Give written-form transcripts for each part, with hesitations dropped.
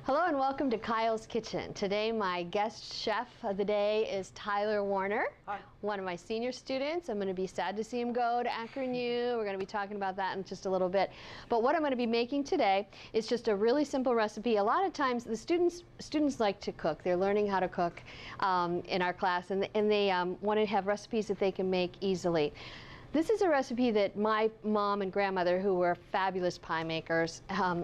Hello and welcome to Kyle's Kitchen. Today my guest chef of the day is Tyler Warner. Hi. One of my senior students. I'm going to be sad to see him go to Akron U. We're going to be talking about that in just a little bit. But what I'm going to be making today is just a really simple recipe. A lot of times the students like to cook. They're learning how to cook in our class, and they want to have recipes that they can make easily. This is a recipe that my mom and grandmother, who were fabulous pie makers,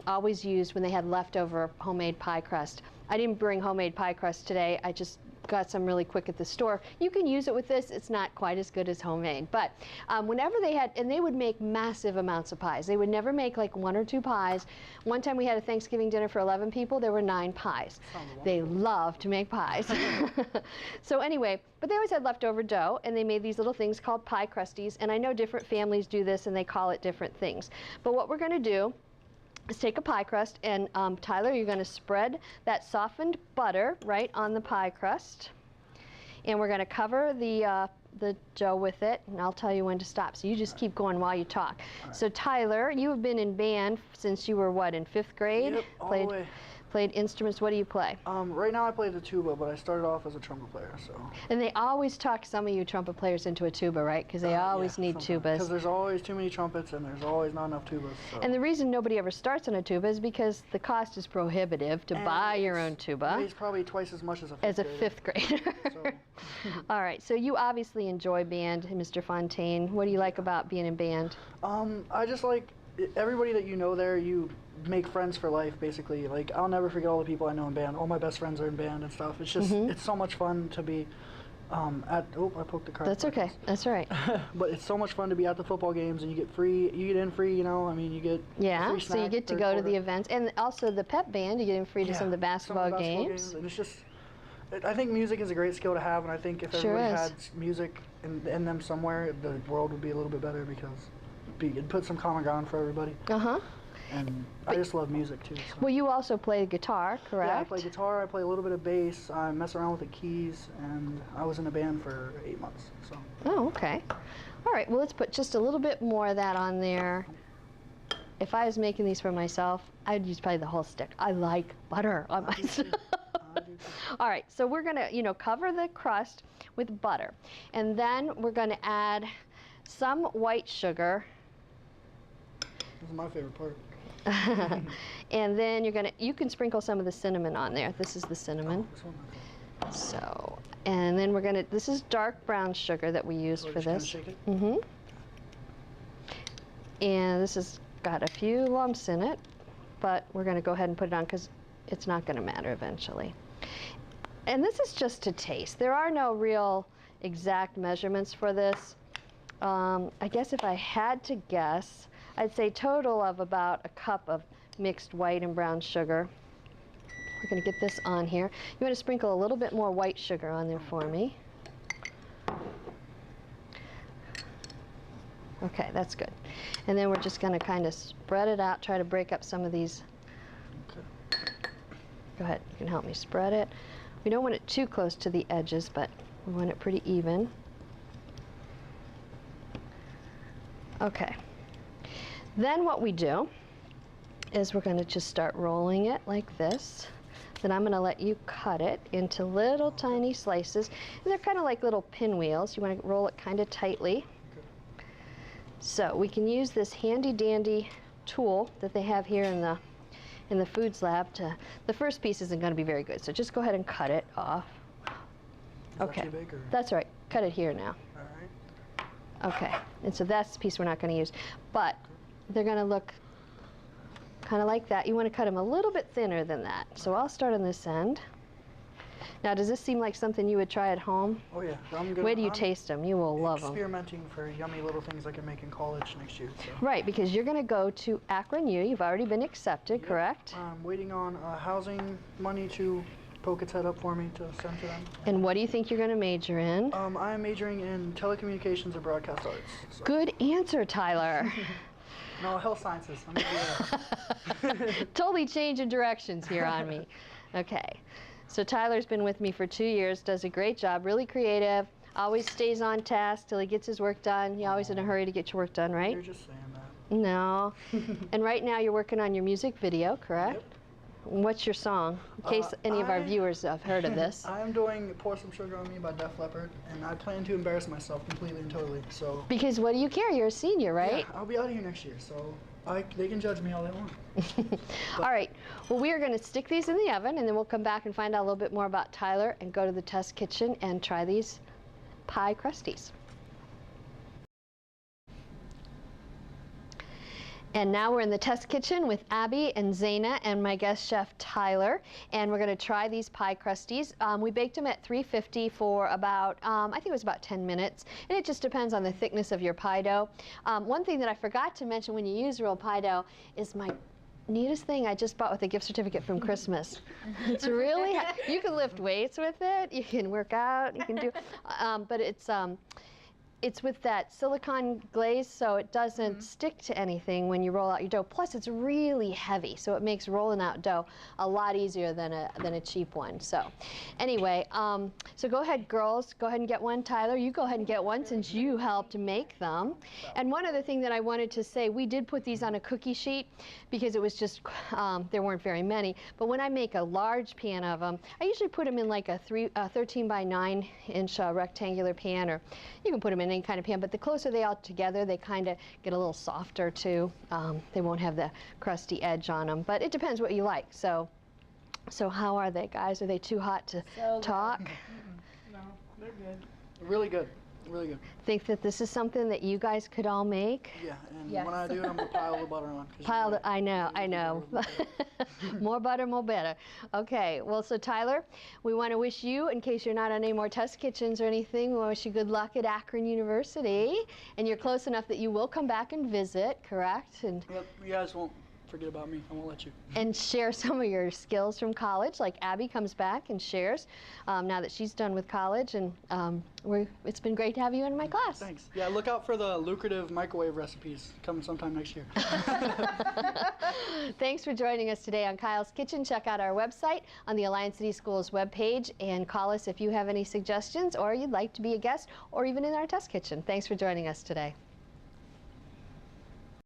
always used when they had leftover homemade pie crust. I didn't bring homemade pie crust today. I just got some really quick at the store. You can use it with this. It's not quite as good as homemade. But whenever they had, and they would make massive amounts of pies. They would never make like 1 or 2 pies. One time we had a Thanksgiving dinner for 11 people. There were 9 pies. They love to make pies. So anyway, but they always had leftover dough, and they made these little things called pie crusties. And I know different families do this, and they call it different things. But what we're going to do is take a pie crust, and Tyler, you're going to spread that softened butter right on the pie crust, and we're going to cover the dough with it, and I'll tell you when to stop. So you just keep going while you talk. Right. So Tyler, you have been in band since you were what, in 5th grade? Yep, all the way. Played instruments. What do you play? Right now I play the tuba, but I started off as a trumpet player. So. And they always talk some of you trumpet players into a tuba, right? Because they always need tubas. Because there's always too many trumpets and there's always not enough tubas. So. And the reason nobody ever starts on a tuba is because the cost is prohibitive to buy your own tuba. It's probably twice as much as a 5th grader. So. All right. So you obviously enjoy band, Mr. Fontaine. What do you like about being in band? I just like everybody that you know there. You make friends for life, basically. Like, I'll never forget all the people I know in band. All my best friends are in band and stuff. It's just, it's so much fun to be I poked the car. That's okay. That's all right. But it's so much fun to be at the football games, and you get in free, you know. I mean, you get free snack, so you get to go to the events, and also the pep band, you get in free to some of the basketball games. And it's just, I think music is a great skill to have, and I think if everybody had music in them somewhere, the world would be a little bit better, because it'd put some common ground for everybody. And I just love music too. So. Well, you also play guitar, correct? Yeah, I play guitar. I play a little bit of bass. I mess around with the keys, and I was in a band for 8 months. So. Oh, okay. All right. Well, let's put just a little bit more of that on there. If I was making these for myself, I'd use probably the whole stick. I like butter on my stuff. All right. So we're gonna, cover the crust with butter, and then we're gonna add some white sugar. This is my favorite part. And then you can sprinkle some of the cinnamon on there. This is the cinnamon. Oh, so, and then this is dark brown sugar that we used for this. Shake it? And this has got a few lumps in it, but we're going to go ahead and put it on because it's not going to matter eventually. And this is just to taste. There are no real exact measurements for this. I guess if I had to guess, I'd say total of about a cup of mixed white and brown sugar. We're going to get this on here. You want to sprinkle a little bit more white sugar on there for me. Okay, that's good. And then we're just going to kind of spread it out, try to break up some of these. Okay. Go ahead, you can help me spread it. We don't want it too close to the edges, but we want it pretty even. Okay. Then what we do is we're going to just start rolling it like this. Then I'm going to let you cut it into little tiny slices. And they're kind of like little pinwheels. You want to roll it kind of tightly. So we can use this handy dandy tool that they have here in the foods lab. The first piece isn't going to be very good, so just go ahead and cut it off. Okay. Is that too big, or? That's all right. Cut it here now. All right. Okay, and so that's the piece we're not going to use. But they're going to look kind of like that. You want to cut them a little bit thinner than that. So I'll start on this end. Now, does this seem like something you would try at home? Oh yeah. Wait till you taste them. You will love them. Experimenting for yummy little things I can make in college next year. So. Right, because you're going to go to Akron U. You've already been accepted, correct? I'm waiting on housing money to poke its head up for me to send to them. And what do you think you're going to major in? I am majoring in telecommunications and broadcast arts. So. Good answer, Tyler. No, health sciences. I'm Totally changing directions here on me. Okay. So Tyler's been with me for 2 years, does a great job, really creative, always stays on task till he gets his work done. You're always in a hurry to get your work done, right? You're just saying that. No. And right now you're working on your music video, correct? Yep. What's your song, in case any of our viewers have heard of this? I'm doing Pour Some Sugar on Me by Def Leppard, and I plan to embarrass myself completely and totally. So. Because what do you care? You're a senior, right? Yeah, I'll be out of here next year, so they can judge me all they want. All right. Well, we are going to stick these in the oven, and then we'll come back and find out a little bit more about Tyler and go to the test kitchen and try these pie crusties. And now we're in the test kitchen with Abby and Zaina and my guest chef Tyler, and we're going to try these pie crusties. We baked them at 350 for about, I think it was about 10 minutes, and it just depends on the thickness of your pie dough. One thing that I forgot to mention when you use real pie dough is my neatest thing I just bought with a gift certificate from Christmas. It's really, you can lift weights with it, you can work out, you can do, but it's with that silicone glaze, so it doesn't stick to anything when you roll out your dough. Plus, it's really heavy, so it makes rolling out dough a lot easier than a cheap one. So, anyway, so go ahead, girls. Go ahead and get one. Tyler, you go ahead and get one since you helped make them. And one other thing that I wanted to say, we did put these on a cookie sheet because it was just there weren't very many. But when I make a large pan of them, I usually put them in like a 13 by 9 inch rectangular pan, or you can put them in any kind of pan, but the closer they are together, they kind of get a little softer too. They won't have the crusty edge on them, but it depends what you like. So how are they, guys? Are they too hot to talk? No, they're good. Really good. Really good. Think that this is something that you guys could all make? Yeah, and when I do it, I'm going to pile the butter on. I know. More butter, more better. Okay, well, so Tyler, we want to wish you, in case you're not on any more test kitchens or anything, we want to wish you good luck at Akron University. And you're close enough that you will come back and visit, correct? And yep, you guys won't forget about me. I won't let you. And share some of your skills from college, like Abby comes back and shares now that she's done with college. And it's been great to have you in my class. Thanks. Yeah, look out for the lucrative microwave recipes coming sometime next year. Thanks for joining us today on Kyle's Kitchen. Check out our website on the Alliance City Schools webpage and call us if you have any suggestions or you'd like to be a guest or even in our test kitchen. Thanks for joining us today.